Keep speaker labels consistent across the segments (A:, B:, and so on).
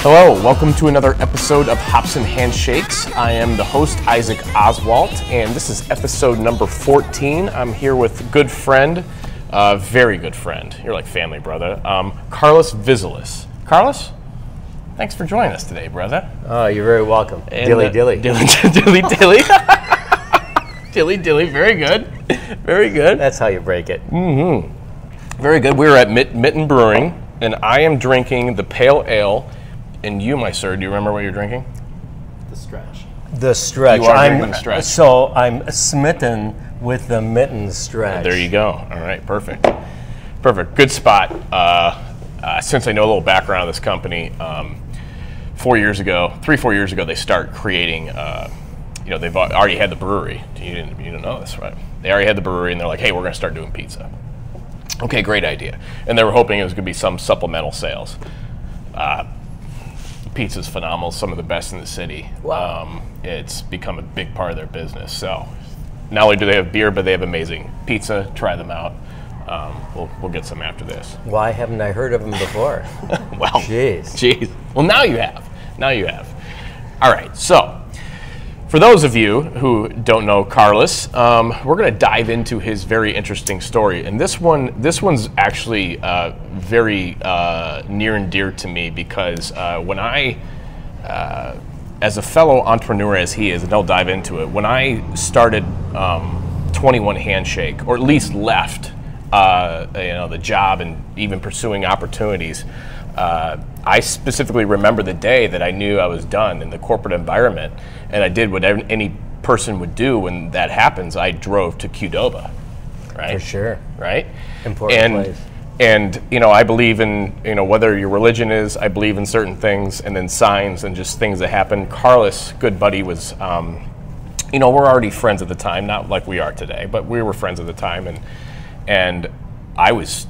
A: Hello, welcome to another episode of Hops and Handshakes. I am the host, Isaac Oswalt, and this is episode number 14. I'm here with a good friend, very good friend. You're like family, brother. Karlis Vizulis. Karlis, thanks for joining us today, brother.
B: Oh, you're very welcome.
A: And,
B: dilly dilly.
A: Dilly. Dilly dilly, very good. Very good.
B: That's how you break it.
A: Mm-hmm. Very good. We're at Mitten Brewing, and I am drinking the Pale Ale. And you, my sir, do you remember what you're drinking?
C: The Stretch.
B: The Stretch.
A: You are drinking the Stretch.
B: So I'm smitten with the Mitten Stretch.
A: There you go. All right, perfect. Perfect. Good spot. Since I know a little background of this company, 4 years ago, 3-4 years ago, they start creating. They've already had the brewery. You didn't know this, right? They already had the brewery, and they're like, "Hey, we're going to start doing pizza." Okay, great idea. And they were hoping it was going to be some supplemental sales. Pizza's phenomenal, some of the best in the city.
B: Wow.
A: It's become a big part of their business. So not only do they have beer, but they have amazing pizza. Try them out. We'll get some after this.
B: Why haven't I heard of them before?
A: Well, jeez. Well, now you have. All right, so for those of you who don't know Karlis, we're going to dive into his very interesting story, and this one's actually very near and dear to me because when I, as a fellow entrepreneur as he is, and I'll dive into it, when I started 21 Handshake, or at least left the job and even pursuing opportunities, I specifically remember the day that I knew I was done in the corporate environment, and I did what any person would do when that happens. I drove to Qdoba, right?
B: For sure.
A: Right?
B: Important place.
A: And, I believe in, whether your religion is, I believe in certain things, and then signs and just things that happen. Karlis, good buddy, was, we're already friends at the time, not like we are today, but we were friends at the time, and I was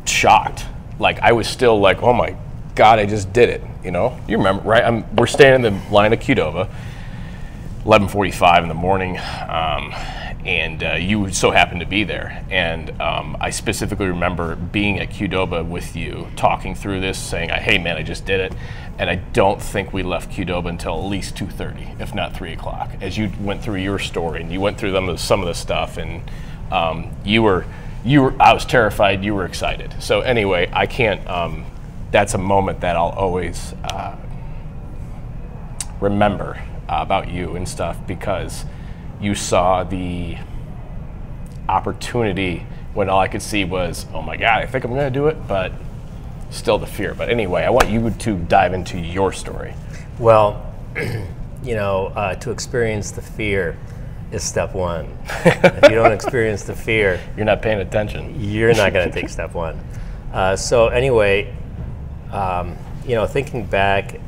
A: shocked. Like, I was still like, oh my God, I just did it, You remember, right? We're staying in the line of Qdoba, 11:45 in the morning, and you so happened to be there. And I specifically remember being at Qdoba with you, talking through this, saying, hey man, I just did it. And I don't think we left Qdoba until at least 2:30, if not 3 o'clock, as you went through your story, and you went through some of the stuff, and I was terrified, you were excited. So anyway, I can't, that's a moment that I'll always remember about you and stuff, because you saw the opportunity when all I could see was, oh my God, I think I'm gonna do it, but still the fear. But anyway, I want you to dive into your story.
B: Well, to experience the fear is step one. If you don't experience the fear,
A: you're not paying attention.
B: You're not going to take step one. So anyway, thinking back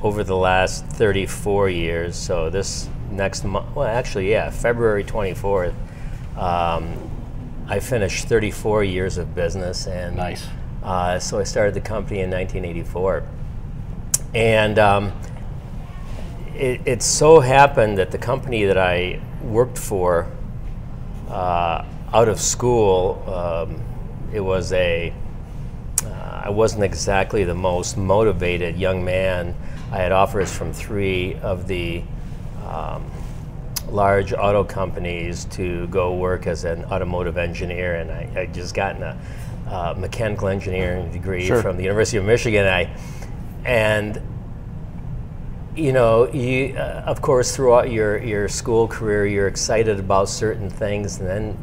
B: over the last 34 years, so this next month, February 24th, I finished 34 years of business, and
A: nice.
B: So I started the company in 1984, and it so happened that the company that I worked for out of school, it was I wasn't exactly the most motivated young man. I had offers from 3 of the large auto companies to go work as an automotive engineer, and I just gotten a mechanical engineering degree from the University of Michigan. Of course, throughout your school career, you're excited about certain things, and then,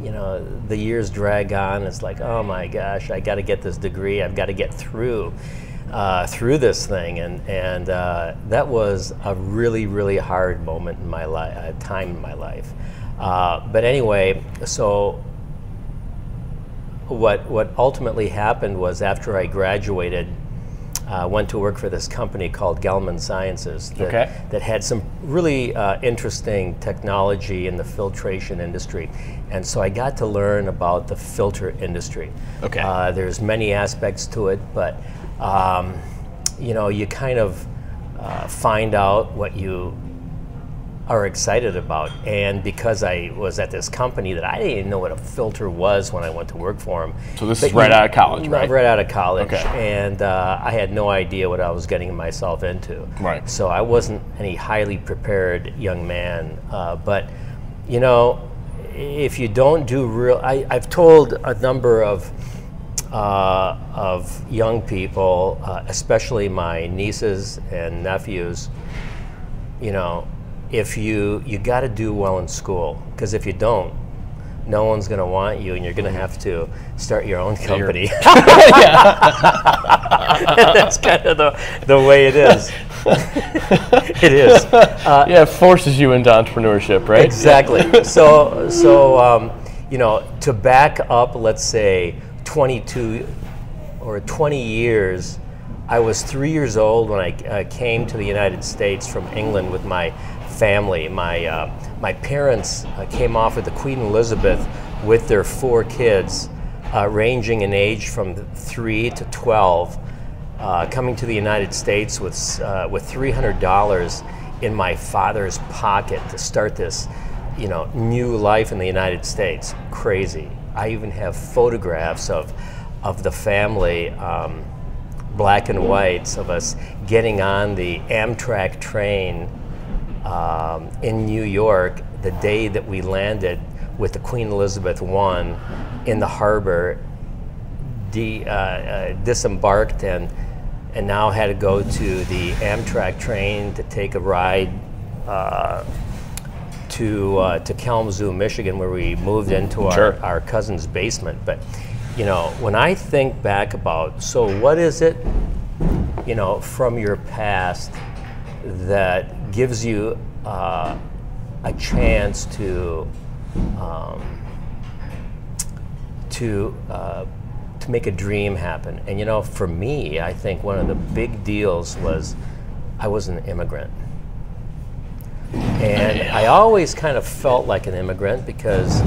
B: the years drag on. It's like, oh my gosh, I got to get this degree. I've got to get through this thing, and that was a really, really hard moment in my life, time in my life. But anyway, so what ultimately happened was, after I graduated, went to work for this company called Gelman Sciences that had some really interesting technology in the filtration industry. And so I got to learn about the filter industry. There's many aspects to it, but you kind of find out what you are excited about. And because I was at this company that I didn't even know what a filter was when I went to work for them.
A: So this is right out of college, right?
B: Right out of college.
A: Okay.
B: And I had no idea what I was getting myself into.
A: Right.
B: So I wasn't any highly prepared young man. But, you know, if you don't do real, I've told a number of young people, especially my nieces and nephews, you know, if you got to do well in school, because if you don't, no one's going to want you, and you're going to have to start your own company. That's kind of the way it is. It is.
A: Yeah, it forces you into entrepreneurship, right?
B: Exactly. So you know, to back up, let's say 22 or 20 years, I was 3 years old when I came to the United States from England with my family. My parents came off with the Queen Elizabeth with their 4 kids, ranging in age from 3 to 12, coming to the United States with $300 in my father's pocket to start this, you know, new life in the United States. Crazy. I even have photographs of the family, black and whites, of us getting on the Amtrak train in New York the day that we landed with the Queen Elizabeth I in the harbor, disembarked, and now had to go to the Amtrak train to take a ride to Kalamazoo, Michigan, where we moved into our cousin's basement. But, you know, when I think back about, so what is it, you know, from your past that gives you a chance to make a dream happen? And, you know, for me, I think one of the big deals was I was an immigrant. And I always kind of felt like an immigrant because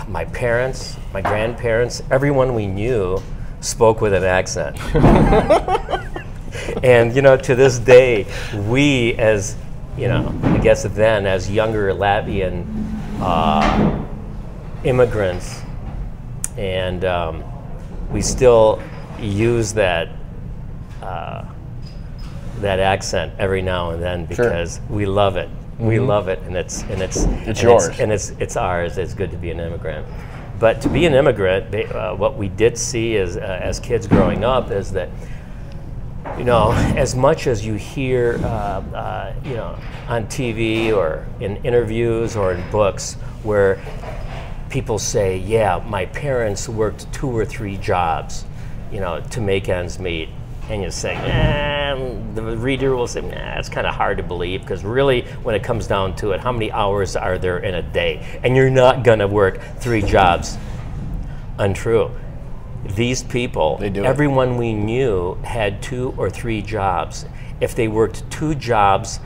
B: my parents, my grandparents, everyone we knew spoke with an accent. And, you know, to this day, we as, you know, I guess then as younger Latvian immigrants, and we still use that accent every now and then because we love it. We love it, and it's yours, and it's ours. It's good to be an immigrant. But to be an immigrant, what we did see as kids growing up is that, you know, as much as you hear, you know, on TV or in interviews or in books where people say, yeah, my parents worked 2 or 3 jobs, you know, to make ends meet. And you say, the reader will say, it's kind of hard to believe, because really, when it comes down to it, how many hours are there in a day? And you're not going to work 3 jobs. Untrue. These people, everyone we knew had 2 or 3 jobs. If they worked 2 jobs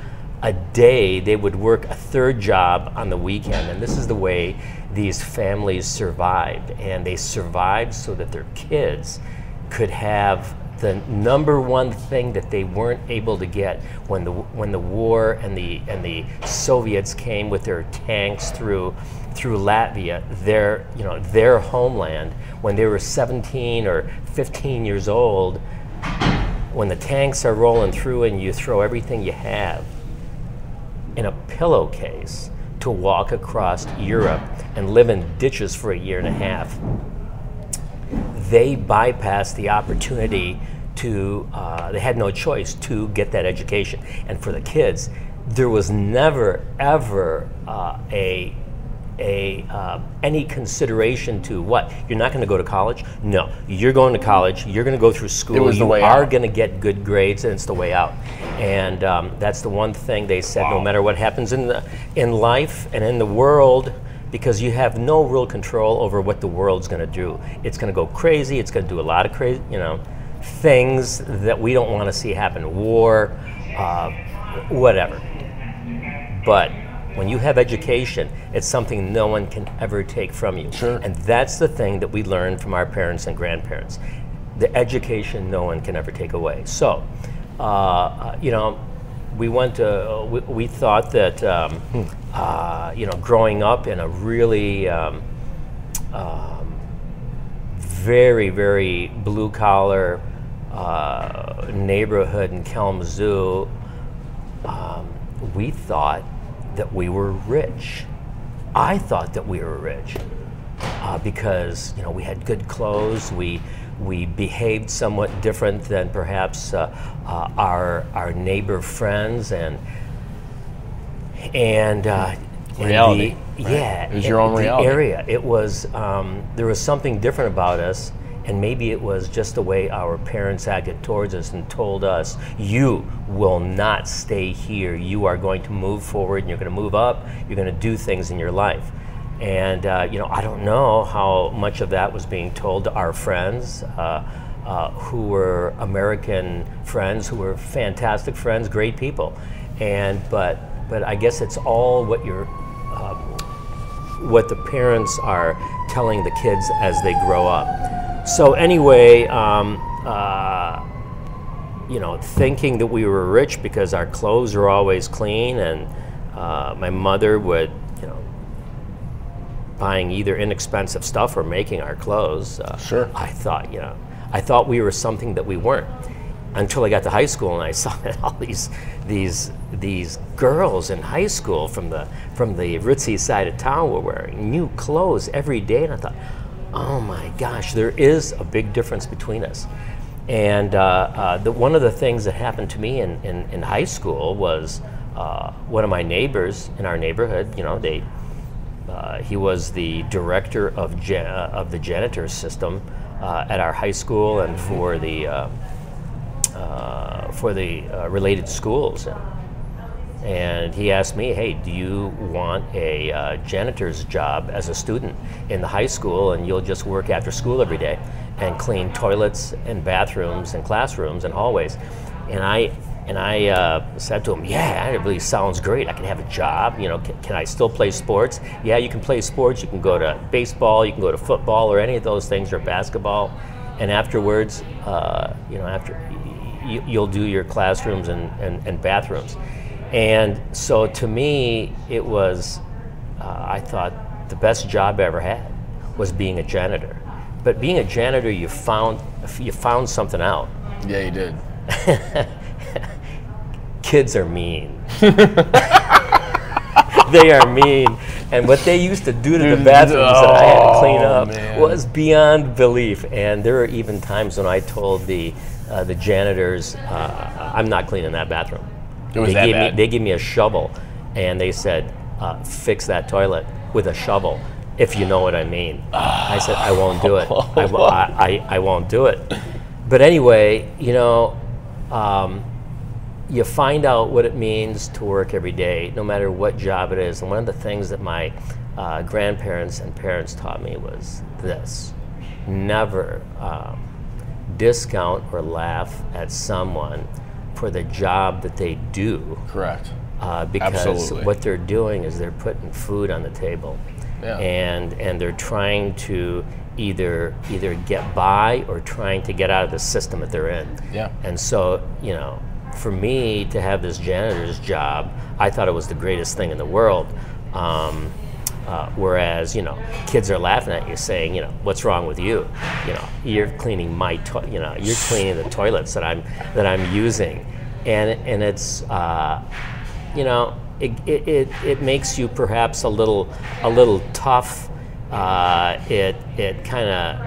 B: a day, they would work a 3rd job on the weekend. And this is the way these families survived. And they survived so that their kids could have the number one thing that they weren't able to get when the war and the Soviets came with their tanks through Latvia, their homeland, when they were 17 or 15 years old. When the tanks are rolling through and you throw everything you have in a pillowcase to walk across Europe and live in ditches for a year and a half, they bypassed the opportunity to, they had no choice to get that education. And for the kids, there was never, ever any consideration to what? You're not going to go to college? No. You're going to college. You're going to go through school.
A: It was the way
B: out. You are
A: out.
B: going to get good grades, and it's the way out. And that's the one thing they said, no matter what happens in life and in the world, because you have no real control over what the world's going to do. It's going to go crazy. It's going to do a lot of crazy, you know, things that we don't want to see happen. War, whatever. But when you have education, it's something no one can ever take from you.
A: Sure.
B: And that's the thing that we learned from our parents and grandparents. The education no one can ever take away. So, you know, we went to. We thought that growing up in a really very, very blue collar neighborhood in Kalamazoo, we thought that we were rich. I thought that we were rich because we had good clothes. We behaved somewhat different than perhaps our neighbor friends and
A: reality.
B: Yeah,
A: it was your own reality.
B: Area. It was there was something different about us, and maybe it was just the way our parents acted towards us and told us, "You will not stay here. You are going to move forward, and you're going to move up. You're going to do things in your life." And I don't know how much of that was being told to our friends, who were American friends, who were fantastic friends, great people, but I guess it's all what the parents are telling the kids as they grow up. So anyway, thinking that we were rich because our clothes were always clean, and my mother would, buying either inexpensive stuff or making our clothes.
A: Sure.
B: I thought we were something that we weren't, until I got to high school and I saw that all these girls in high school from the ritzy side of town were wearing new clothes every day, and I thought, oh my gosh, there is a big difference between us. And one of the things that happened to me in high school was one of my neighbors in our neighborhood. He was the director of the janitor system at our high school and for the related schools. And he asked me, "Hey, do you want a janitor's job as a student in the high school, and you'll just work after school every day and clean toilets and bathrooms and classrooms and hallways?" And I said to him, "Yeah, that really sounds great. I can have a job. Can I still play sports?" "Yeah, you can play sports. You can go to baseball. You can go to football or any of those things, or basketball. And afterwards, you'll do your classrooms and bathrooms." And so to me, it was, I thought the best job I ever had was being a janitor. But being a janitor, you found something out.
A: Yeah, you did.
B: Kids are mean. They are mean. And what they used to do to the bathrooms that I had to clean up was beyond belief. And there were even times when I told the janitors, "I'm not cleaning that bathroom."
A: It was that bad?
B: They gave me a shovel, and they said, "Fix that toilet with a shovel, if you know what I mean." I said, "I won't do it. I won't do it." But anyway, you find out what it means to work every day, no matter what job it is. And one of the things that my grandparents and parents taught me was this: never discount or laugh at someone for the job that they do.
A: Correct.
B: Because
A: Absolutely.
B: what they're doing is they're putting food on the table.
A: Yeah.
B: And they're trying to either get by or trying to get out of the system that they're in.
A: Yeah.
B: And so, for me to have this janitor's job, I thought it was the greatest thing in the world. Whereas, kids are laughing at you, saying, "What's wrong with you? You're cleaning you're cleaning the toilets that I'm using," and it's, it makes you perhaps a little tough. It kind of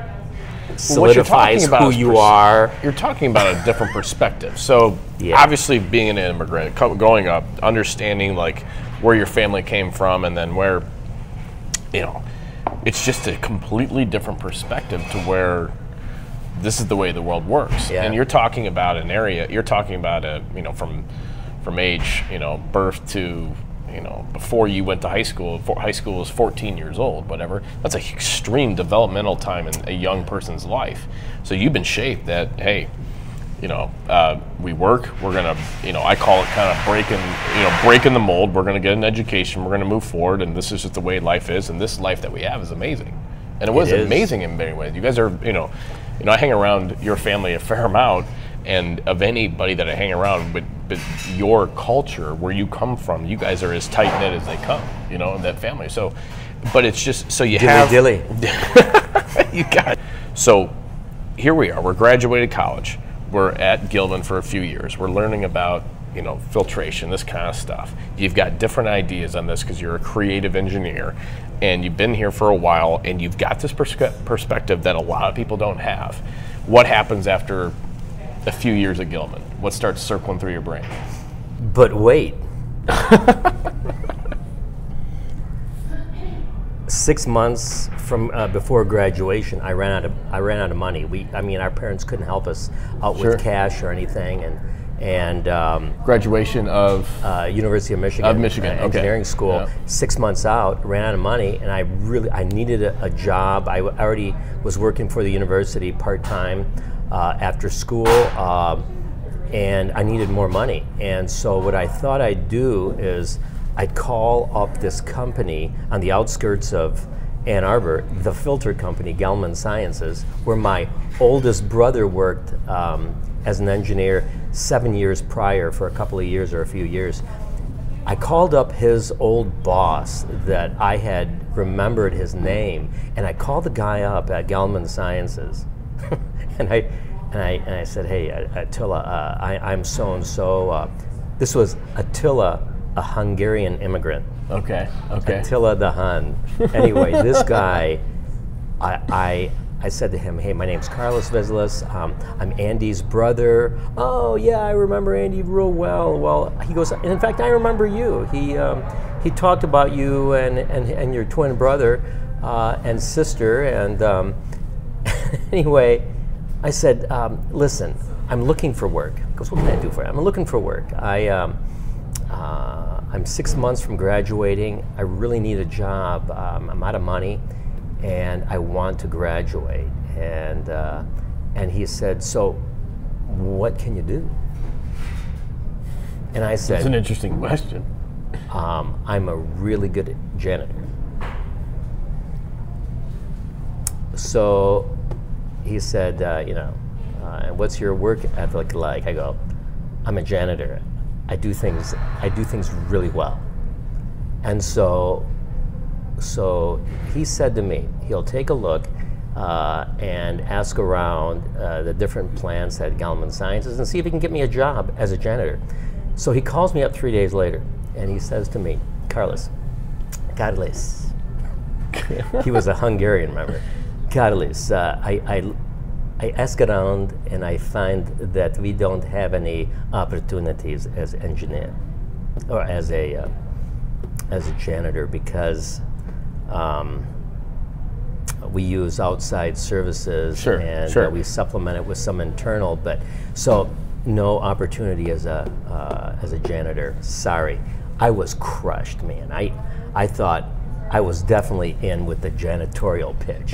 B: solidifies who you are.
A: You're talking about a different perspective. So obviously, being an immigrant, growing up, understanding like where your family came from, and then where, it's just a completely different perspective to where this is the way the world works.
B: Yeah.
A: And you're talking about an area. You're talking about from age, birth to, before you went to high school. High school is 14 years old, whatever. That's an extreme developmental time in a young person's life. So you've been shaped that, hey, we work, we're gonna, I call it kind of breaking the mold. We're gonna get an education, we're gonna move forward, and this is just the way life is, and this life that we have is amazing. And it was amazing in many ways. You guys are, I hang around your family a fair amount, and of anybody that I hang around, but your culture, where you come from, you guys are as tight knit as they come, you know, in that family. So, but it's just so you have
B: dilly.
A: You got it. So here we are. We're graduated college. We're at Gilman for a few years. We're learning about, you know, filtration, this kind of stuff. You've got different ideas on this because you're a creative engineer, and you've been here for a while, and you've got this perspective that a lot of people don't have. What happens after a few years at Gilman? What starts circling through your brain?
B: But wait. 6 months from before graduation, I ran out of money. I mean, our parents couldn't help us out with cash or anything, and
A: graduation of
B: University of Michigan. Engineering school.
A: Yeah.
B: 6 months out, ran out of money, and I needed a job. I already was working for the university part-time after school, and I needed more money. And so what I thought I'd do is I'd call up this company on the outskirts of Ann Arbor, the filter company, Gelman Sciences, where my oldest brother worked as an engineer 7 years prior for a couple of years or a few years. I called up his old boss that I had remembered his name, and I called the guy up at Gelman Sciences, and I said, "Hey, Attila, I'm so and so." This was Attila, a Hungarian immigrant.
A: Okay.
B: Attila the Hun. Anyway, this guy, I said to him, "Hey, my name's Karlis Vizulis. I'm Andy's brother." "Oh yeah, I remember Andy real well." Well, he goes, "And in fact, I remember you. He talked about you and your twin brother and sister." And anyway, I said, "Listen, I'm looking for work." He goes, "What can I do for you?" "I'm looking for work. I'm 6 months from graduating. I really need a job. I'm out of money, and I want to graduate." And he said, "So, what can you do?" And I said,
A: "That's an interesting question."
B: "I'm a really good janitor." So he said, "And what's your work ethic like?" I go, "I'm a janitor. I do things really well." And so he said to me, he'll take a look and ask around the different plants at Gelman Sciences and see if he can get me a job as a janitor. So he calls me up 3 days later, and he says to me, "Karlis, he was a Hungarian, remember? Karlis, I ask around, and I find that we don't have any opportunities as engineer or as a janitor because we use outside services and we supplement it with some internal. But so no opportunity as a janitor. Sorry." I was crushed, man. I thought I was definitely in with the janitorial pitch.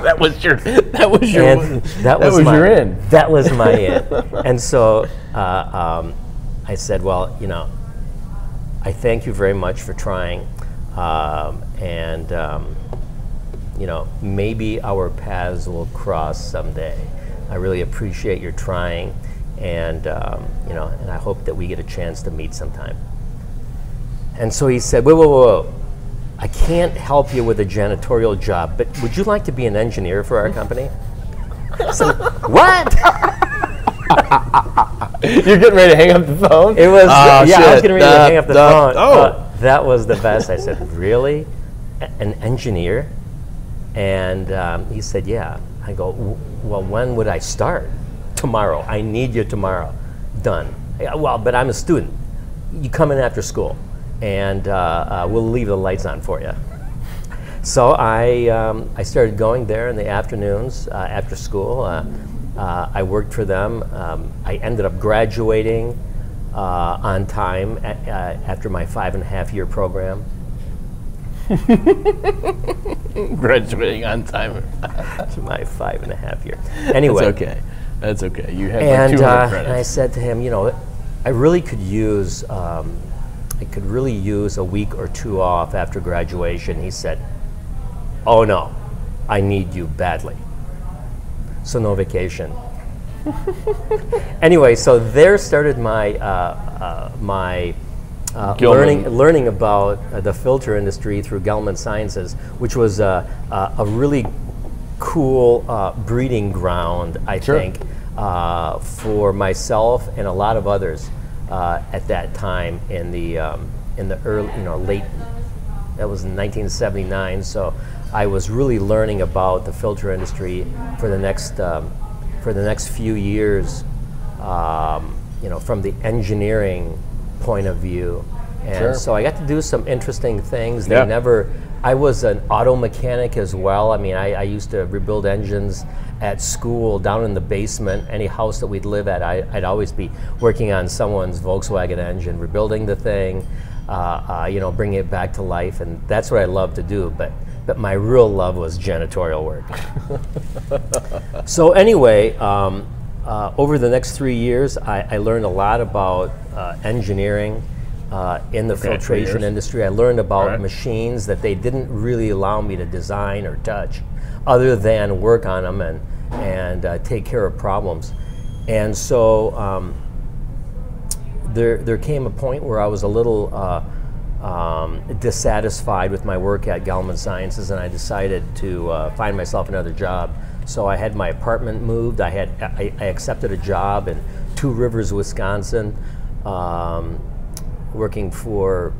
A: That was your in.
B: That was my in. And so I said, "Well, I thank you very much for trying, and maybe our paths will cross someday. I really appreciate your trying, and and I hope that we get a chance to meet sometime." And so he said, whoa. "I can't help you with a janitorial job, but would you like to be an engineer for our company?" I said, "What?"
A: You're getting ready to hang up the phone?
B: It was, I was getting ready to hang up the phone.
A: Oh.
B: That was the best. I said, "Really? An engineer?" And he said, "Yeah." I go, "Well, when would I start?" "Tomorrow. I need you tomorrow." "Done." "Well, but I'm a student. You come in after school, and we'll leave the lights on for you." So I started going there in the afternoons after school. I worked for them. I ended up graduating on time after my 5.5-year program.
A: Graduating on time.
B: My 5.5 year. Anyway.
A: That's okay. You had
B: and,
A: 200 credits.
B: And I said to him, I really could use a week or two off after graduation. He said, "Oh no, I need you badly. So no vacation." Anyway, so there started my learning about the filter industry through Gelman Sciences, which was a really cool breeding ground, I think, for myself and a lot of others at that time in the early, late. That was in 1979. So I was really learning about the filter industry for the next few years, from the engineering point of view. And so I got to do some interesting things. I was an auto mechanic as well. I mean, I used to rebuild engines at school down in the basement. Any house that we'd live at, I'd always be working on someone's Volkswagen engine, rebuilding the thing, bringing it back to life. And that's what I loved to do. But my real love was janitorial work. So anyway, over the next 3 years, I learned a lot about engineering in the filtration industry. I learned about machines that they didn't really allow me to design or touch, other than work on them and take care of problems. And so there came a point where I was a little dissatisfied with my work at Gelman Sciences, and I decided to find myself another job. So I had my apartment moved. I accepted a job in Two Rivers, Wisconsin, working for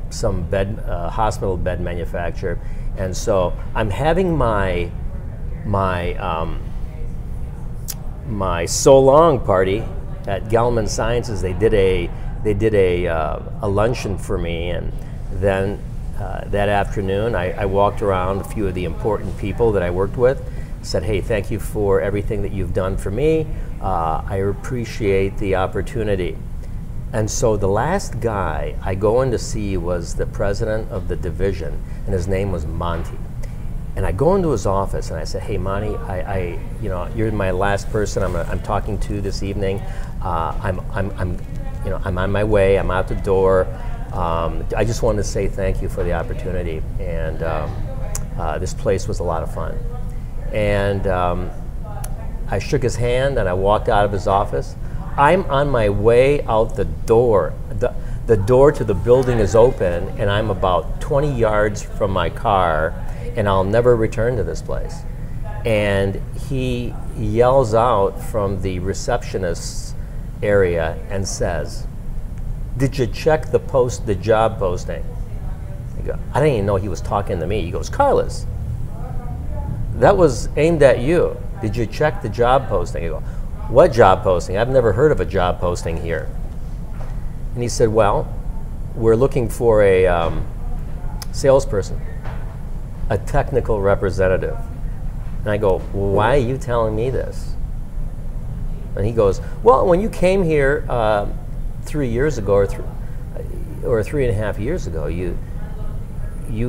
B: some hospital bed manufacturer. And so I'm having my so long party at Gelman Sciences. They did a luncheon for me, and then that afternoon I walked around a few of the important people that I worked with, said, hey, thank you for everything that you've done for me. I appreciate the opportunity. And so the last guy I go in to see was the president of the division, and his name was Monty. And I go into his office and I said, hey, Monty, you're my last person I'm talking to this evening. I'm on my way. I'm out the door. I just wanted to say thank you for the opportunity. And this place was a lot of fun. And I shook his hand and I walked out of his office. I'm on my way out the door. The door to the building is open, and I'm about 20 yards from my car, and I'll never return to this place. And he yells out from the receptionist's area and says, did you check the job posting? I didn't even know he was talking to me. He goes, Karlis, that was aimed at you. Did you check the job posting? I go, what job posting? I've never heard of a job posting here. And he said, well, we're looking for a salesperson, a technical representative. And I go, well, why are you telling me this? And he goes, well, when you came here 3 years ago or 3.5 years ago, you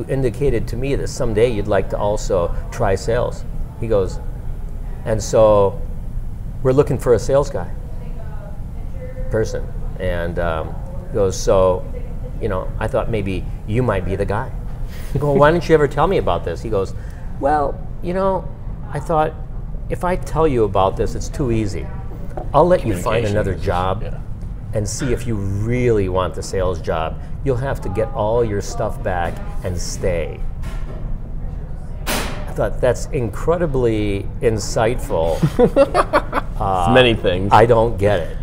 B: indicated to me that someday you'd like to also try sales. He goes, and so we're looking for a sales person. And he goes, so, I thought maybe you might be the guy. I go, well, why didn't you ever tell me about this? He goes, well, I thought if I tell you about this, it's too easy. I'll let you find another job and see if you really want the sales job. You'll have to get all your stuff back and stay. I thought that's incredibly insightful.
A: It's many things.
B: I don't get it.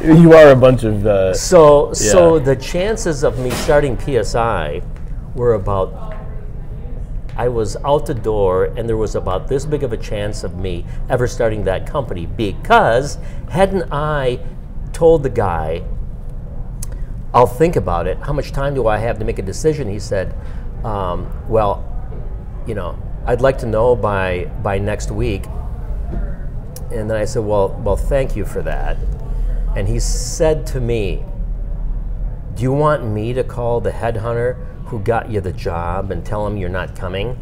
A: You are a bunch of...
B: So the chances of me starting PSI were about... I was out the door, and there was about this big of a chance of me ever starting that company, because hadn't I told the guy, I'll think about it, how much time do I have to make a decision? He said, well, I'd like to know by next week. And then I said, well, thank you for that. And he said to me, do you want me to call the headhunter who got you the job and tell him you're not coming?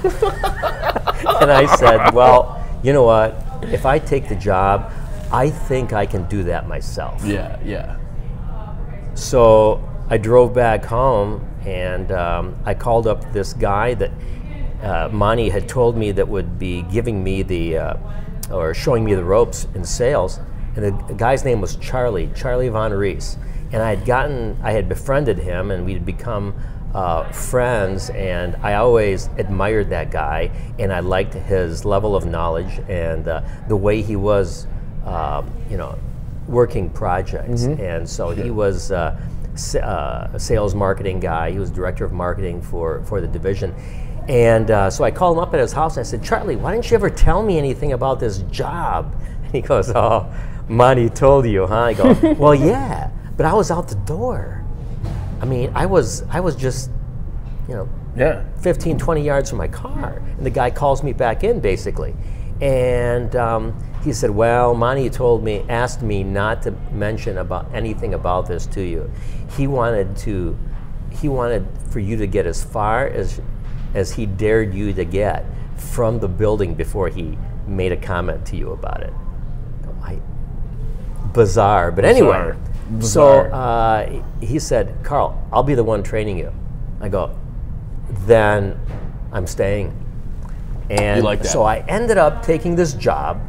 B: And I said, well, you know what? If I take the job, I think I can do that myself.
A: Yeah.
B: So I drove back home, and I called up this guy that Monty had told me that would be giving me or showing me the ropes in sales, and the guy's name was Charlie Von Rees, and I had befriended him, and we'd become friends, and I always admired that guy, and I liked his level of knowledge and the way he was, working projects. And so he was a sales marketing guy. He was director of marketing for the division. And so I called him up at his house and I said, Charlie, why didn't you ever tell me anything about this job? And he goes, oh, Monty told you, huh? I go, well, yeah, but I was out the door. I mean, I was just, 15, 20 yards from my car. And the guy calls me back in, basically. And he said, well, Monty asked me not to mention anything about this to you. He wanted for you to get as far as he dared you to get from the building before he made a comment to you about it. Bizarre, but anyway.
C: Bizarre.
B: So he said, Karl, I'll be the one training you. I go, then I'm staying. And
C: you like that.
B: So I ended up taking this job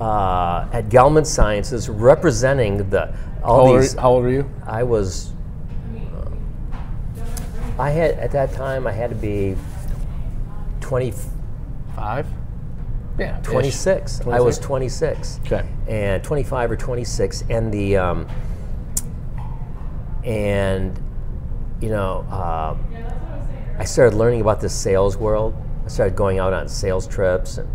B: at Gelman Sciences, representing all these.
C: How old were you?
B: I was. At that time I had to be 25.
C: Yeah,
B: 26. I was 26.
C: Okay.
B: And 25 or 26, and I started learning about this sales world. I started going out on sales trips, and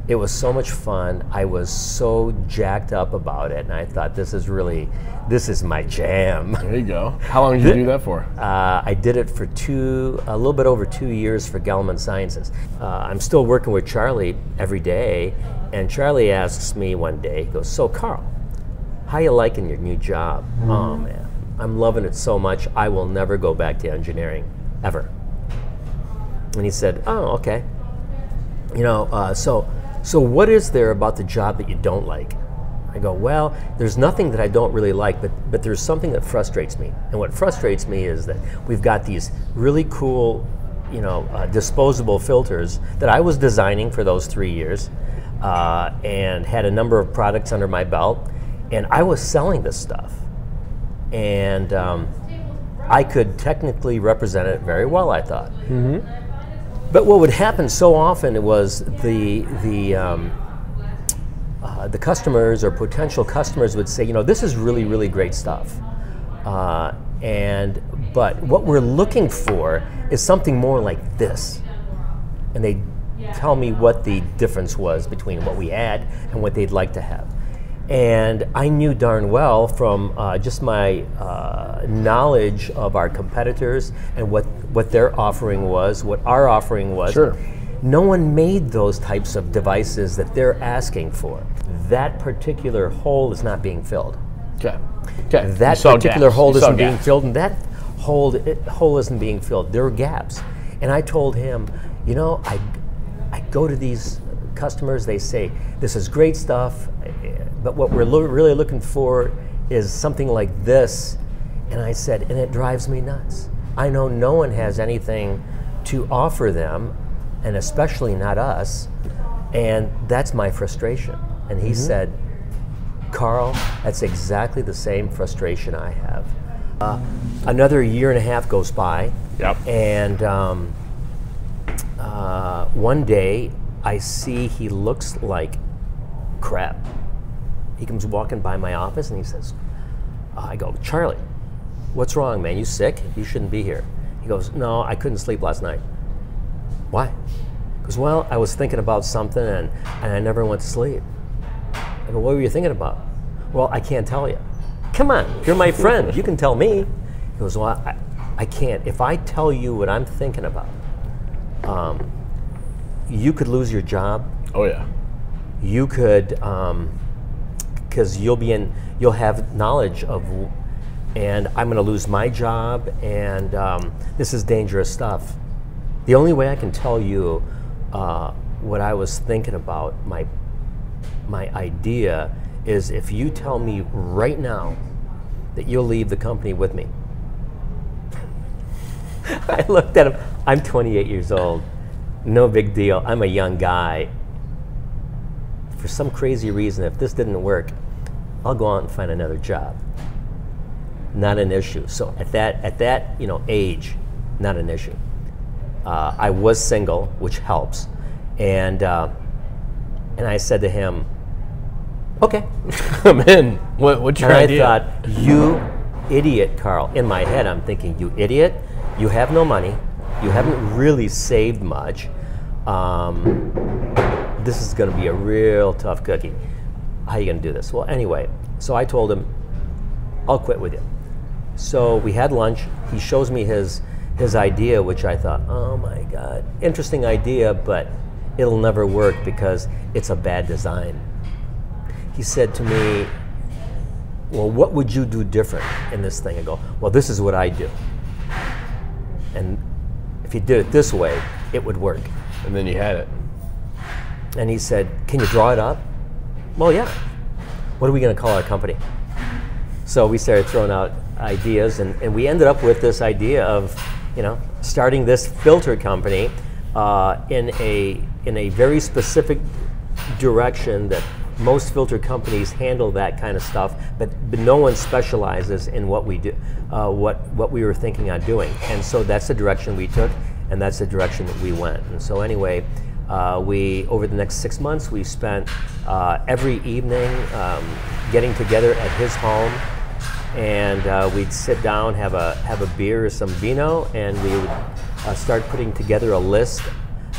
B: it was so much fun. I was so jacked up about it, and I thought, this is my jam.
C: There you go. How long did you do that for?
B: I did it for a little bit over 2 years for Gelman Sciences. I'm still working with Charlie every day, and Charlie asks me one day, he goes, so Karl, how you liking your new job? Oh man, I'm loving it so much, I will never go back to engineering, ever. And he said, oh, okay. So what is there about the job that you don't like? I go, well, there's nothing that I don't really like, but there's something that frustrates me. And what frustrates me is that we've got these really cool, disposable filters that I was designing for those 3 years, and had a number of products under my belt, and I was selling this stuff. And I could technically represent it very well, I thought. But what would happen so often was the customers or potential customers would say, this is really, really great stuff. But what we're looking for is something more like this. And they tell me what the difference was between what we had and what they'd like to have. And I knew darn well from just my knowledge of our competitors and what their offering was, what our offering was.
C: Sure.
B: No one made those types of devices that they're asking for. That particular hole is not being filled.
C: Okay.
B: That particular hole isn't being filled, and that hole isn't being filled. There are gaps. And I told him, I go to these customers, they say, this is great stuff, but what we're really looking for is something like this. And I said, and it drives me nuts. I know no one has anything to offer them, and especially not us, and that's my frustration. And he said, Karl, that's exactly the same frustration I have. Another year and a half goes by, and one day I see he looks like crap. He comes walking by my office and he says, I go, Charlie, what's wrong, man? You sick? You shouldn't be here. He goes, no, I couldn't sleep last night. Why? Because, well, I was thinking about something and I never went to sleep. I go, what were you thinking about? Well, I can't tell you. Come on, you're my friend. You can tell me. He goes, well, I can't. If I tell you what I'm thinking about, you could lose your job.
C: Oh yeah.
B: You could, because you'll have knowledge of, and I'm going to lose my job, and this is dangerous stuff. The only way I can tell you what I was thinking about, my idea, is if you tell me right now that you'll leave the company with me. I looked at him. I'm 28 years old. no big deal. I'm a young guy. For some crazy reason, if this didn't work, I'll go out and find another job. Not an issue. So at that age, not an issue. I was single, which helps, and I said to him, "Okay."
C: I'm in. What's your idea?
B: I thought, "You idiot, Carl." In my head, I'm thinking, "You idiot! You have no money. You haven't really saved much. This is going to be a real tough cookie. How are you going to do this?" Well, anyway, so I told him, "I'll quit with you." So we had lunch. He shows me his idea, which I thought, oh my God, interesting idea, but it'll never work because it's a bad design. He said to me, "Well, what would you do different in this thing?" I go, "Well, this is what I do. And if you did it this way, it would work."
C: And then you had it.
B: And he said, "Can you draw it up?" "Well, yeah." "What are we going to call our company?" So we started throwing out ideas, and we ended up with this idea of, starting this filter company in a very specific direction that most filter companies handle that kind of stuff, but no one specializes in what we do, what we were thinking on doing. And so that's the direction we took, and that's the direction that we went. And so anyway, over the next 6 months, we spent every evening getting together at his home, and we'd sit down, have a beer or some vino, and we would start putting together a list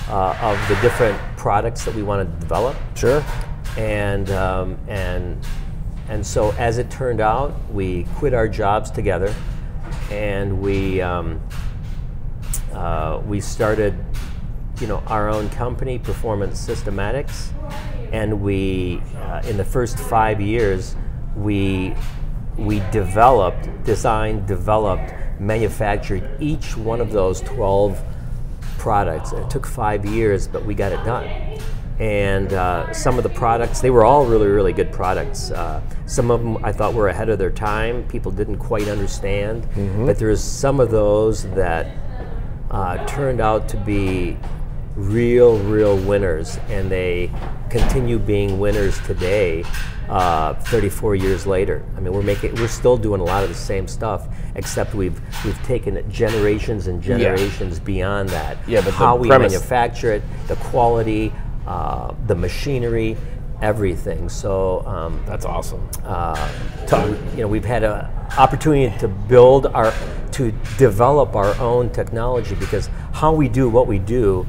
B: of the different products that we want to develop.
C: Sure.
B: And so as it turned out, we quit our jobs together, and we started, our own company, Performance Systematics, and we, in the first 5 years, we designed, developed, manufactured each one of those 12 products. It took 5 years, but we got it done. And some of the products, they were all really, really good products. Some of them I thought were ahead of their time. People didn't quite understand. But there's some of those that turned out to be real winners, and they continue being winners today, 34 years later. I mean, we're still doing a lot of the same stuff, except we've taken it generations and generations beyond that.
C: Yeah, but
B: how we manufacture it, the quality, the machinery, everything. So
C: that's awesome.
B: We've had an opportunity to develop our own technology, because how we do what we do,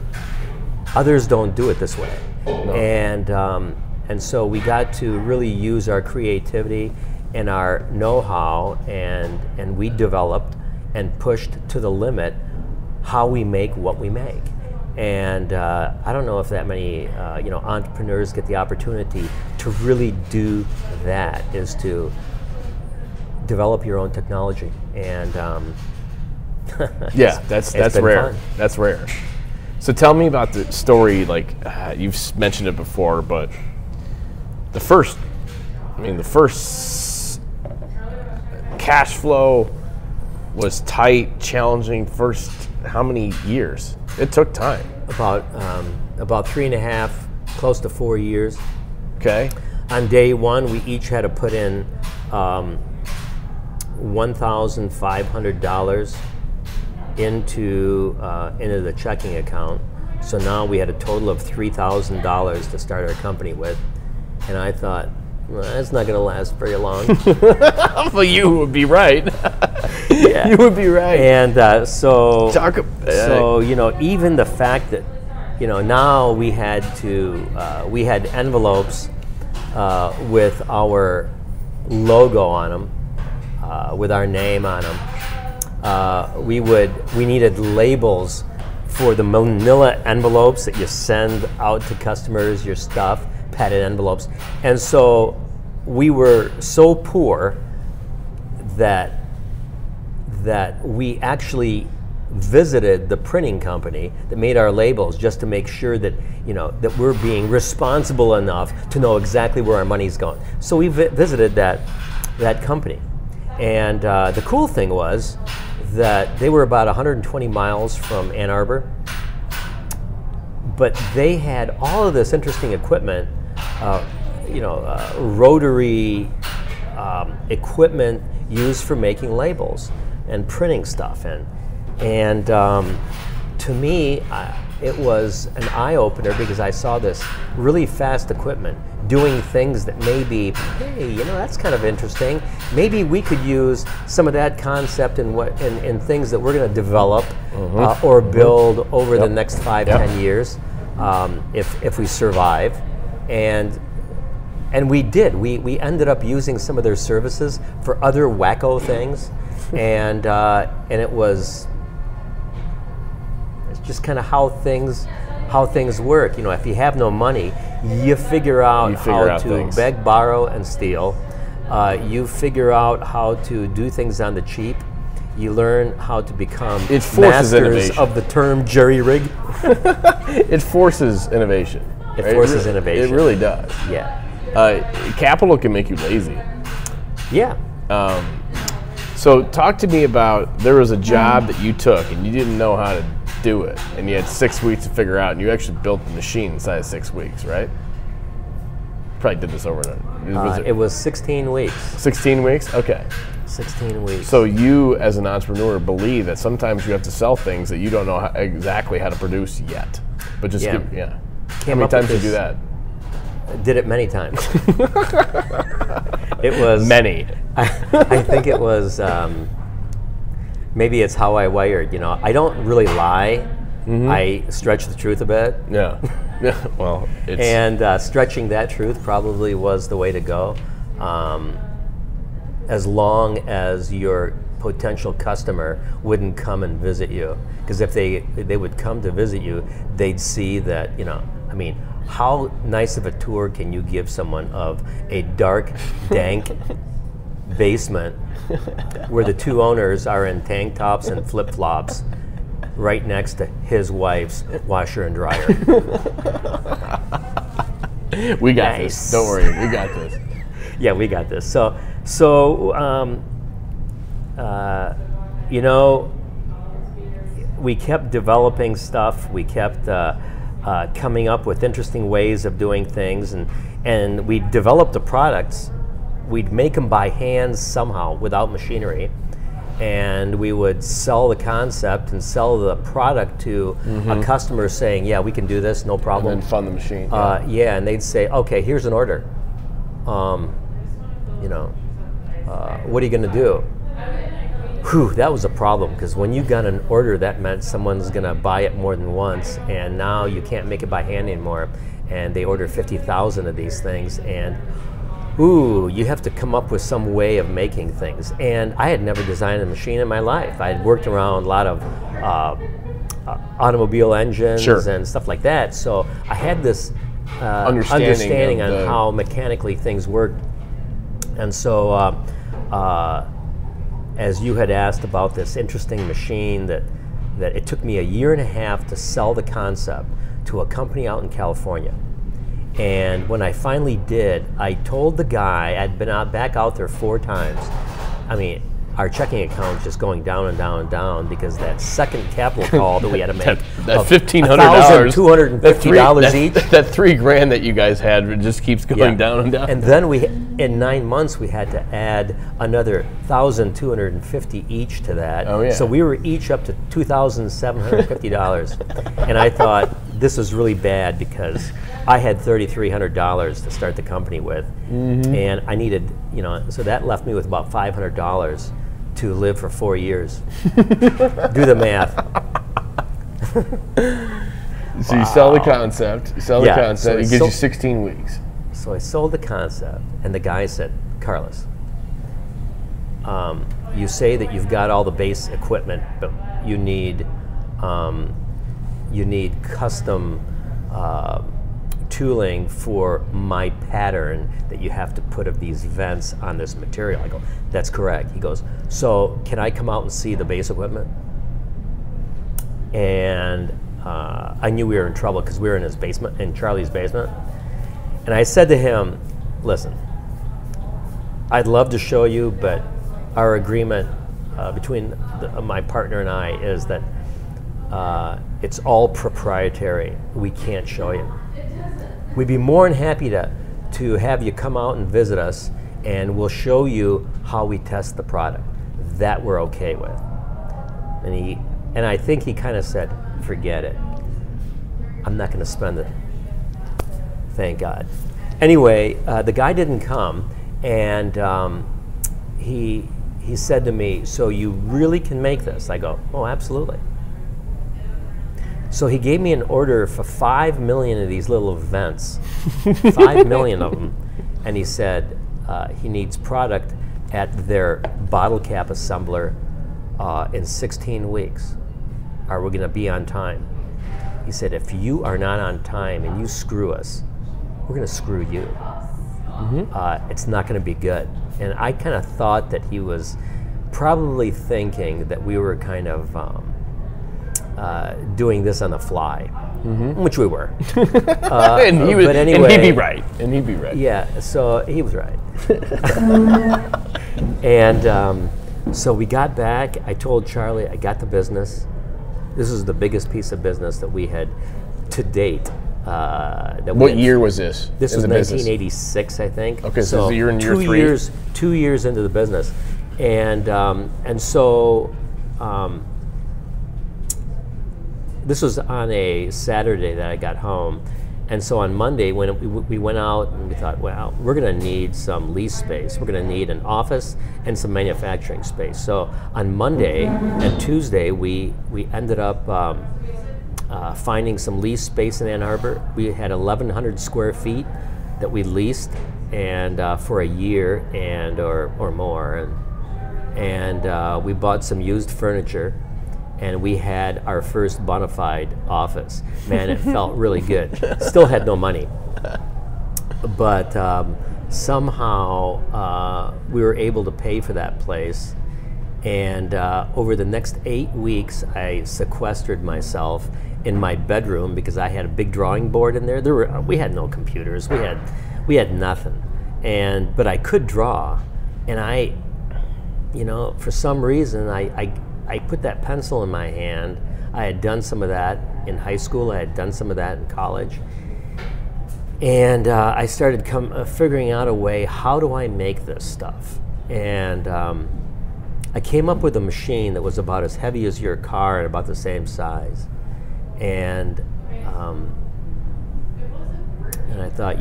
B: others don't do it this way.
C: No.
B: And so we got to really use our creativity and our know-how, and we developed and pushed to the limit how we make what we make. And I don't know if that many entrepreneurs get the opportunity to really do that, is to develop your own technology. And
C: yeah, that's rare.
B: Fun.
C: That's rare. So tell me about the story. Like you've mentioned it before, but the first cash flow was tight, challenging. First, how many years? It took time.
B: About 3.5, close to 4 years.
C: Okay.
B: On day one, we each had to put in $1,500 into the checking account. So now we had a total of $3,000 to start our company with. And I thought, well, that's not going to last very long.
C: Well, you would be right.
B: Yeah.
C: You would be right.
B: And even the fact that, now we had envelopes with our logo on them, with our name on them. We needed labels for the manila envelopes that you send out to customers, your stuff, padded envelopes. And so we were so poor that we actually visited the printing company that made our labels, just to make sure that that we're being responsible enough to know exactly where our money's going. So we visited that company, and the cool thing was that they were about 120 miles from Ann Arbor, but they had all of this interesting equipment, rotary equipment used for making labels and printing stuff. And to me, it was an eye-opener because I saw this really fast equipment doing things that maybe, hey, that's kind of interesting. Maybe we could use some of that concept in things that we're going to develop or build over the next 5-10 years if we survive. And we did. We ended up using some of their services for other wacko things, and it's just kind of how things work. If you have no money, you figure out how to beg, borrow, and steal. You figure out how to do things on the cheap. You learn how to become masters
C: innovation.
B: of the term jerry rig.
C: It forces innovation.
B: It forces innovation.
C: It really does.
B: Yeah.
C: Capital can make you lazy.
B: Yeah.
C: So talk to me about, there was a job that you took and you didn't know how to do it, and you had 6 weeks to figure out, and you actually built the machine inside of 6 weeks, right? Probably did this over and over.
B: It was 16 weeks.
C: 16 weeks? Okay.
B: 16 weeks.
C: So you, as an entrepreneur, believe that sometimes you have to sell things that you don't know exactly how to produce yet. But just How many times did you do that?
B: Did it many times. It was
C: many.
B: I think it was. Maybe it's how I wired. I don't really lie. I stretch the truth a bit.
C: Yeah. Well, it's
B: and stretching that truth probably was the way to go. As long as your potential customer wouldn't come and visit you, because if they would come to visit you, they'd see that how nice of a tour can you give someone of a dark, dank basement where the two owners are in tank tops and flip-flops right next to his wife's washer and dryer.
C: We got this. Don't worry, we got this.
B: Yeah, we got this. So we kept developing stuff. We kept coming up with interesting ways of doing things, and we developed the products. We'd make them by hand somehow without machinery, and we would sell the concept and sell the product to a customer saying, yeah, we can do this, no problem.
C: And then fund the machine.
B: Yeah, and they'd say, okay, here's an order. What are you going to do? Whew, that was a problem, because when you got an order, that meant someone's going to buy it more than once, and now you can't make it by hand anymore. And they order 50,000 of these things, and you have to come up with some way of making things. And I had never designed a machine in my life. I had worked around a lot of automobile engines and stuff like that, so I had this understanding on how mechanically things worked. And so as you had asked about this interesting machine that it took me 1.5 years to sell the concept to a company out in California. And when I finally did, I told the guy, I'd been back out there 4 times. Our checking account was just going down and down and down because that second capital call that we had to make.
C: that $1,500,
B: $250 each.
C: That $3,000 that you guys had just keeps going down and down.
B: And then in 9 months, we had to add another $1,250 each to that.
C: Oh, yeah.
B: So we were each up to $2,750. And I thought, this was really bad because I had $3,300 to start the company with. And I needed, so that left me with about $500 to live for 4 years. Do the math.
C: So you sell the concept. So it gives you 16 weeks.
B: So I sold the concept, and the guy said, Karlis, you say that you've got all the base equipment, but you need custom tooling for my pattern that you have to put of these vents on this material. I go, that's correct. He goes, so can I come out and see the base equipment? And I knew we were in trouble because we were in his basement, in Charlie's basement. And I said to him, listen, I'd love to show you, but our agreement between my partner and I is that it's all proprietary. We can't show you. We'd be more than happy to have you come out and visit us, and we'll show you how we test the product. That we're okay with. And I think he kind of said, forget it. I'm not going to spend it. Thank God. Anyway, the guy didn't come, and he said to me, so you really can make this? I go, oh, absolutely. So he gave me an order for 5 million of these little events, 5 million of them, and he said he needs product at their bottle cap assembler in 16 weeks. Are we going to be on time? He said, if you are not on time and you screw us, we're going to screw you. It's not going to be good. And I kind of thought that he was probably thinking that we were kind of doing this on the fly, which we were.
C: And
B: but anyway,
C: and he'd be right. And he'd be right.
B: Yeah, so he was right. And so we got back. I told Charlie, I got the business. This is the biggest piece of business that we had to date.
C: What year was this?
B: This was 1986, I think.
C: Okay, so you're in year 3.
B: 2 years into the business, and so this was on a Saturday that I got home, and so on Monday when we went out and we thought, well, we're going to need some lease space. We're going to need an office and some manufacturing space. So on Monday and Tuesday we ended up finding some lease space in Ann Arbor. We had 1,100 square feet that we leased, and for a year or more, and we bought some used furniture, and we had our first bona fide office. Man, it felt really good. Still had no money, but somehow we were able to pay for that place. And over the next 8 weeks, I sequestered myself in my bedroom because I had a big drawing board in there. We had no computers. We had nothing, but I could draw, and for some reason, I put that pencil in my hand. I had done some of that in high school. I had done some of that in college, and I started figuring out a way. How do I make this stuff? And I came up with a machine that was about as heavy as your car and about the same size. And I thought,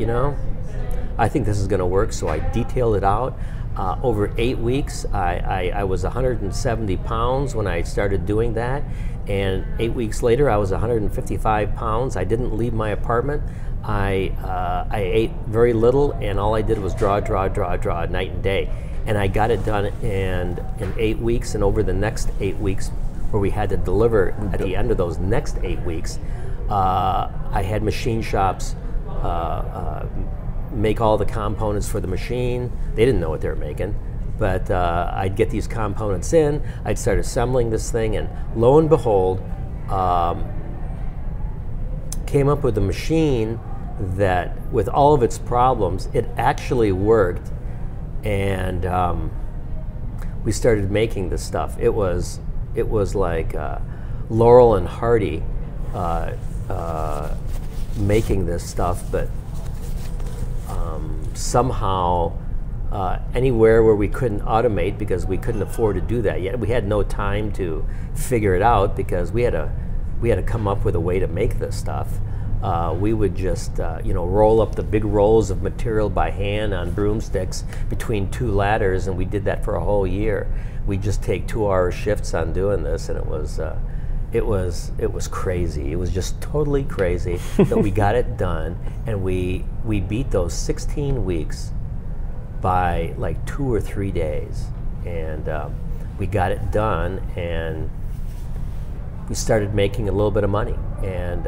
B: I think this is going to work. So I detailed it out. Over 8 weeks, I was 170 pounds when I started doing that. And 8 weeks later, I was 155 pounds. I didn't leave my apartment. I ate very little, and all I did was draw night and day. And I got it done in 8 weeks, and over the next 8 weeks, where we had to deliver at the end of those next 8 weeks, I had machine shops make all the components for the machine. They didn't know what they were making, but I'd get these components in, I'd start assembling this thing, and lo and behold, came up with a machine that, with all of its problems, it actually worked. And we started making this stuff. It was like Laurel and Hardy making this stuff, but somehow anywhere where we couldn't automate, because we couldn't afford to do that yet. We had no time to figure it out because we had to come up with a way to make this stuff. We would just roll up the big rolls of material by hand on broomsticks between 2 ladders, and we did that for a whole year. We'd just take 2-hour shifts on doing this, and it was crazy. It was just totally crazy that we got it done, and we beat those 16 weeks by like 2 or 3 days, and we got it done, and we started making a little bit of money. And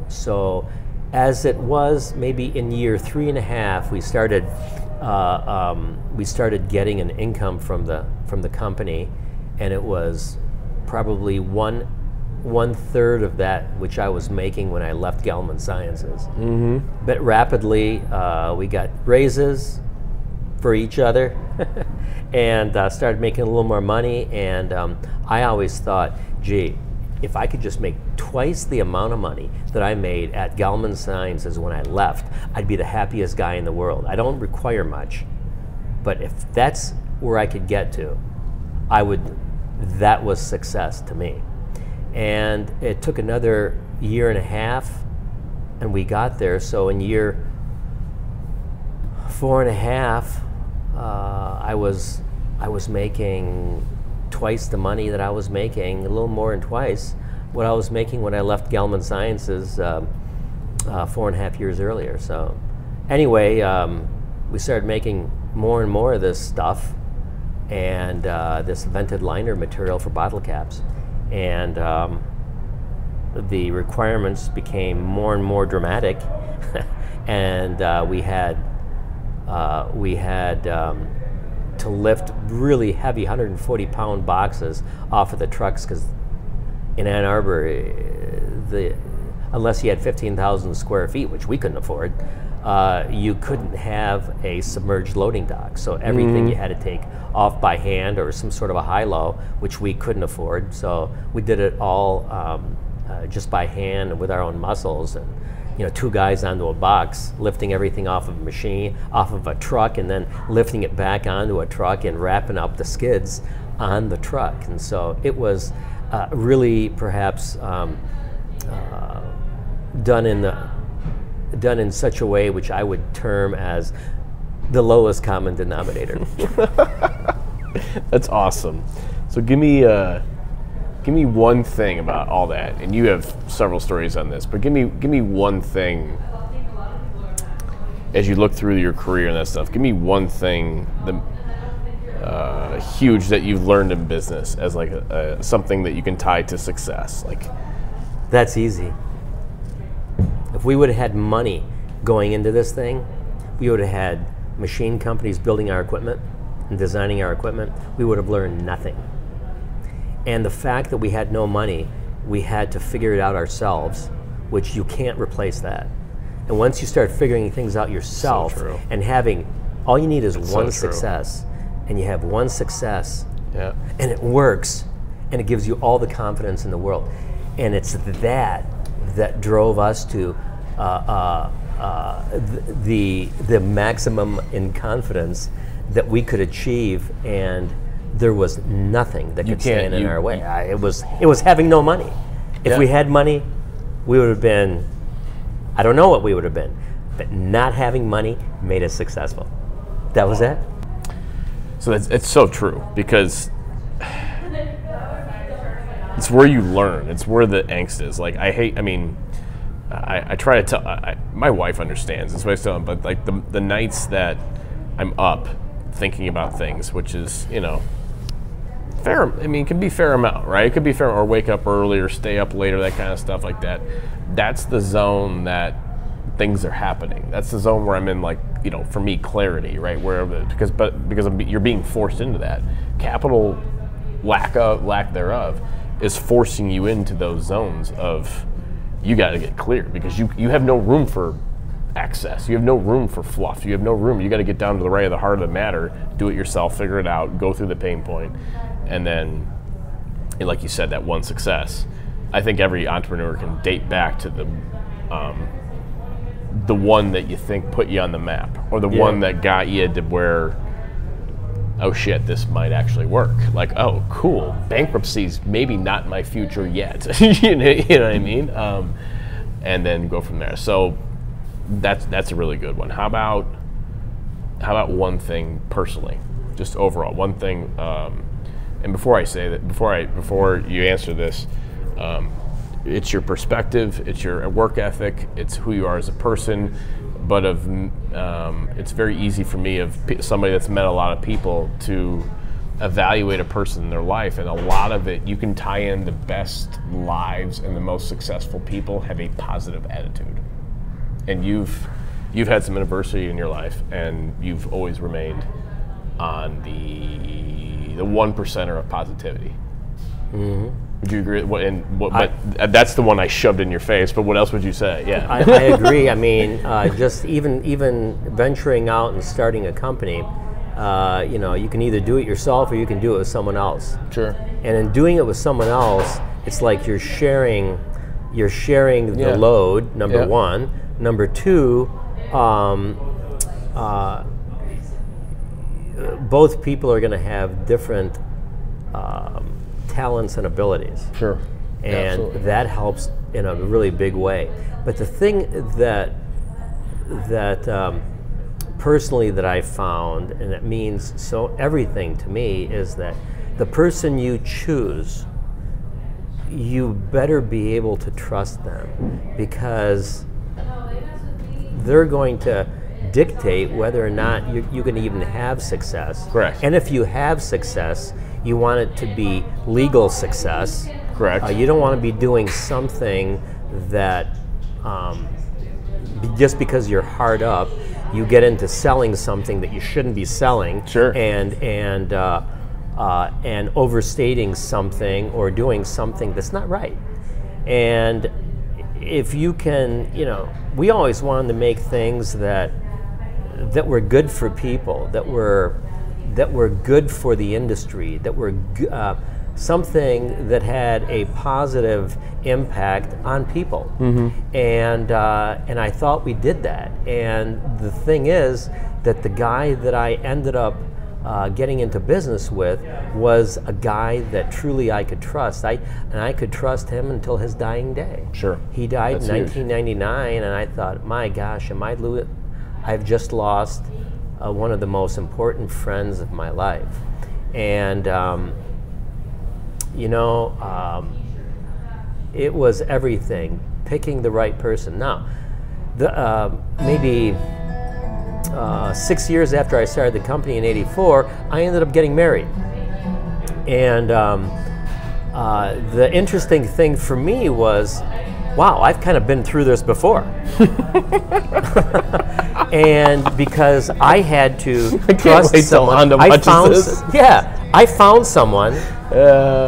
B: so as it was, maybe in year 3.5, we started getting an income from the company, and it was probably one third of that which I was making when I left Gelman Sciences. But rapidly, we got raises for each other, and started making a little more money. And I always thought, gee, if I could just make twice the amount of money that I made at Gelman Signs as when I left, I'd be the happiest guy in the world. I don't require much, but if that's where I could get to, that was success to me. And it took another year and a half, and we got there. So in year 4.5, I was making twice the money that I was making, a little more than twice what I was making when I left Gelman Sciences 4.5 years earlier. So anyway, we started making more and more of this stuff, and this vented liner material for bottle caps. And the requirements became more and more dramatic, and we had to lift really heavy 140-pound boxes off of the trucks, because in Ann Arbor, unless you had 15,000 square feet, which we couldn't afford, you couldn't have a submerged loading dock. So everything you had to take off by hand or some sort of a high-low, which we couldn't afford. So we did it all just by hand and with our own muscles. And 2 guys onto a box, lifting everything off of a machine, off of a truck, and then lifting it back onto a truck and wrapping up the skids on the truck. And so it was really perhaps done in such a way which I would term as the lowest common denominator.
C: That's awesome. So give me one thing about all that, and you have several stories on this, but give me one thing as you look through your career and that stuff. Give me one thing huge that you've learned in business as like something that you can tie to success. Like,
B: that's easy. If we would have had money going into this thing, we would have had machine companies building our equipment and designing our equipment. We would have learned nothing. And the fact that we had no money, we had to figure it out ourselves, which you can't replace that. And once you start figuring things out yourself,
C: so
B: and having, all you need is
C: it's
B: one
C: so
B: success, and you have one success,
C: yeah,
B: and it works, and it gives you all the confidence in the world. And it's that drove us to the maximum in confidence that we could achieve, and there was nothing that could stand in our way. It was having no money. If we had money, we would have been, I don't know what we would have been, but not having money made us successful. That was it.
C: So it's so true, because it's where you learn. It's where the angst is. Like, I try to tell, my wife understands, that's what I tell them, but like the nights that I'm up thinking about things, which is, fair, it can be fair amount, right? It could be fair, or wake up early or stay up later, that kind of stuff like that. That's the zone that things are happening. That's the zone where I'm in, like, for me, clarity, right? Because you're being forced into that. Capital lack thereof is forcing you into those zones of, you got to get clear, because you have no room for excess. You have no room for fluff. You have no room. You got to get down to the right of the heart of the matter, do it yourself, figure it out, go through the pain point, and then, like you said, that one success. I think every entrepreneur can date back to the one that you think put you on the map, or the one that got you to where, oh shit, this might actually work. Like, oh, cool, bankruptcy's maybe not my future yet. you know what I mean? And then go from there. So that's a really good one. How about one thing personally, just overall, one thing? And before I say that, before you answer this, it's your perspective, it's your work ethic, it's who you are as a person. But it's very easy for me, of somebody that's met a lot of people, to evaluate a person in their life, and a lot of it you can tie in the best lives and the most successful people have a positive attitude. And you've had some adversity in your life, and you've always remained on the 1%er of positivity. Mm-hmm. Would you agree? But that's the one I shoved in your face. But what else would you say? Yeah,
B: I agree. Just even venturing out and starting a company, you can either do it yourself or you can do it with someone else.
C: Sure.
B: And in doing it with someone else it's like you're sharing the
C: Yeah.
B: load, number
C: Yeah.
B: one. Number two, both people are going to have different talents and abilities.
C: Sure.
B: And
C: Absolutely.
B: that helps in a really big way. But the thing that personally that I found, and it means so everything to me, is that the person you choose, you better be able to trust them, because they're going to dictate whether or not you can even have success.
C: Correct.
B: And if you have success, you want it to be legal success.
C: Correct.
B: You don't want to be doing something that just because you're hard up, you get into selling something that you shouldn't be selling.
C: Sure.
B: And overstating something or doing something that's not right. And if you can, we always wanted to make things that were good for people, that were good for the industry, that were something that had a positive impact on people. And I thought we did that. And the thing is that the guy that I ended up getting into business with was a guy that truly I could trust. And I could trust him until his dying day.
C: Sure.
B: He died
C: That's
B: in
C: huge.
B: 1999, and I thought, my gosh, I've just lost one of the most important friends of my life. And it was everything, picking the right person. Now, maybe 6 years after I started the company in '84, I ended up getting married. And the interesting thing for me was, wow, I've kind of been through this before. And because I had to trust
C: wait till
B: someone,
C: Honda watches this.
B: I found someone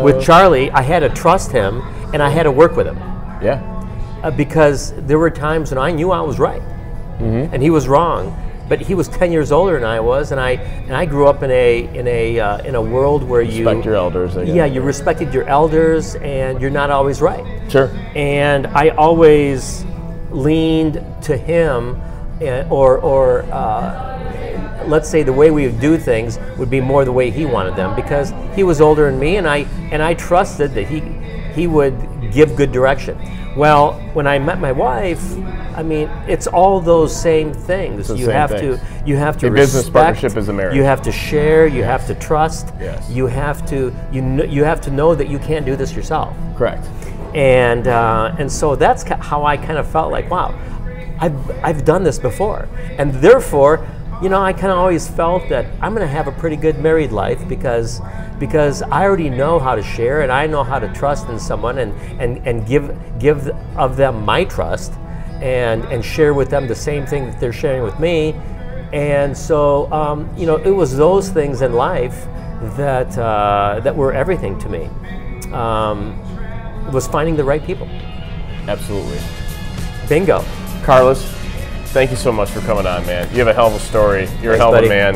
B: with Charlie. I had to trust him, and I had to work with him.
C: Yeah.
B: Because there were times when I knew I was right, and he was wrong. But he was 10 years older than I was, and I grew up in a world where you
C: Respect your elders. I guess.
B: Yeah, you respected your elders, and you're not always right.
C: Sure.
B: And I always leaned to him, or let's say the way we would do things would be more the way he wanted them, because he was older than me, and I trusted that he would give good direction. Well, when I met my wife, I mean, it's all those same things. You have to respect.
C: Business partnership is a marriage.
B: You have to share. You have to trust.
C: Yes.
B: You have to know that you can't do this yourself.
C: Correct.
B: And so that's how I kind of felt like, wow, I've done this before, and therefore, I kind of always felt that I'm going to have a pretty good married life because I already know how to share, and I know how to trust in someone and give of them my trust, and share with them the same thing that they're sharing with me. And so it was those things in life that were everything to me. Was finding the right people.
C: Absolutely.
B: Bingo.
C: Karlis, thank you so much for coming on, man. You have a hell of a story. You're
B: Thanks,
C: a hell of a
B: buddy.
C: man.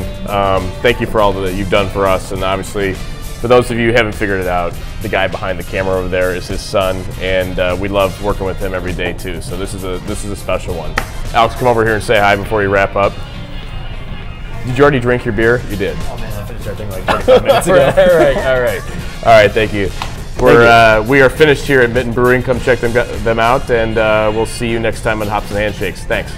C: Thank you for all that you've done for us. And obviously, for those of you who haven't figured it out, the guy behind the camera over there is his son, and we love working with him every day too. So this is a special one. Alex, come over here and say hi before you wrap up. Did you already drink your beer? You did.
A: Oh man, I finished our thing like 45 minutes ago.
C: All right. Thank you. We are finished here at Brewing. Come check them out, and we'll see you next time on Hops and Handshakes. Thanks.